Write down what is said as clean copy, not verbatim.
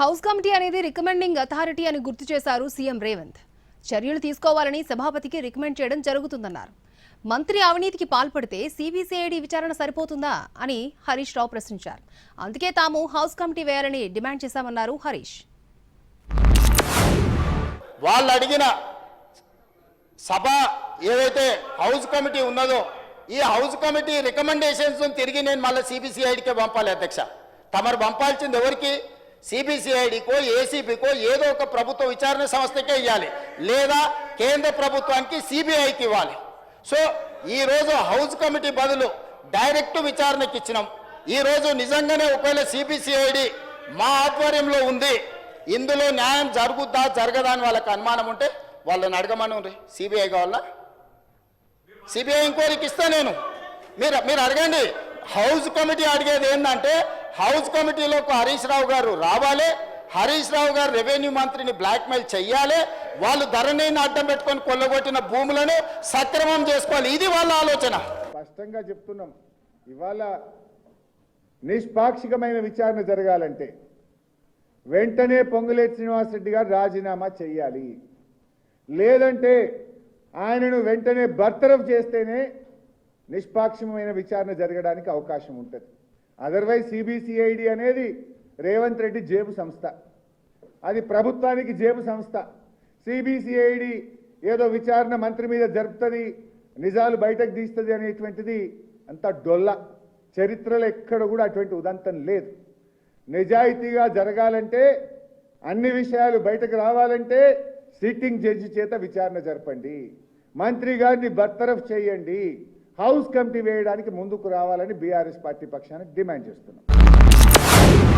House committee అనేది recommending authority అని గుర్తు చేశారు సీఎం రేవంత్. చర్యలు తీసుకోవాలని సభాపతికి రికమెండ్ చేయడం జరుగుతుందన్నారు. మంత్రి అవినీతికి పాల్పడితే సిబిసిఐడి విచారణ సరిపోతుందా అని హరీష్ రావు ప్రశ్నించారు. అందుకే తాము హౌస్ కమిటీ వేయాలని డిమాండ్ చేశామన్నారు హరీష్. వాళ్ళు అడిగిన సభ ఏదైతే హౌస్ కమిటీ ఉన్నదో ఈ హౌస్ కమిటీ రికమెండేషన్స్ తిరిగి నేను మళ్ళీ సిబిసిఐడికే పంపాలి. అధ్యక్ష, తమరు పంపాల్సింది ఎవరికి? సిబిసిఐడికో ఏసీబీకో ఏదో ఒక ప్రభుత్వ విచారణ సంస్థకే ఇవ్వాలి, లేదా కేంద్ర ప్రభుత్వానికి సిబిఐకి ఇవ్వాలి. సో ఈరోజు హౌస్ కమిటీ బదులు డైరెక్ట్ విచారణకి ఇచ్చినాం. ఈరోజు నిజంగానే ఒకవేళ సిబిసిఐడి మా ఆధ్వర్యంలో ఉంది, ఇందులో న్యాయం జరుగుద్దా జరగదా అని వాళ్ళకి అనుమానం ఉంటే వాళ్ళని అడగమని. సిబిఐ కావాలా? సిబిఐ ఇంక్వైరీకి ఇస్తా నేను. మీరు అడగండి. హౌస్ కమిటీ అడిగేది ఏంటంటే హౌస్ కమిటీలోకి హరీష్ రావు గారు రావాలి, హరీష్ రావు గారు రెవెన్యూ మంత్రిని బ్లాక్మెయిల్ చెయ్యాలి, వాళ్ళు ధరణిని అడ్డం పెట్టుకొని కొల్లగొట్టిన భూములను సక్రమం చేసుకోవాలి. ఇది వాళ్ళ ఆలోచన. స్పష్టంగా చెప్తున్నాం, ఇవాళ నిష్పాక్షికమైన విచారణ జరగాలంటే వెంటనే పొంగులేటి శ్రీనివాసరెడ్డి గారు రాజీనామా చెయ్యాలి, లేదంటే ఆయనను వెంటనే బర్తరఫ్ చేస్తేనే నిష్పాక్షికమైన విచారణ జరగడానికి అవకాశం ఉంటుంది. అదర్వైజ్ సిబిసిఐడి అనేది రేవంత్ రెడ్డి జేబు సంస్థ, అది ప్రభుత్వానికి జేబు సంస్థ. సిబిసిఐడి ఏదో విచారణ మంత్రి మీద జరుపుతుంది, నిజాలు బయటకు తీస్తుంది అనేటువంటిది అంత డొల్ల. చరిత్రలో ఎక్కడ కూడా అటువంటి ఉదంతం లేదు. నిజాయితీగా జరగాలంటే, అన్ని విషయాలు బయటకు రావాలంటే సిట్టింగ్ జడ్జి చేత విచారణ జరపండి, మంత్రి గారిని బర్తరఫ్ చేయండి, హౌస్ కమిటీ వేయడానికి ముందుకు రావాలని బీఆర్ఎస్ పార్టీ పక్షాన డిమాండ్ చేస్తున్నాం.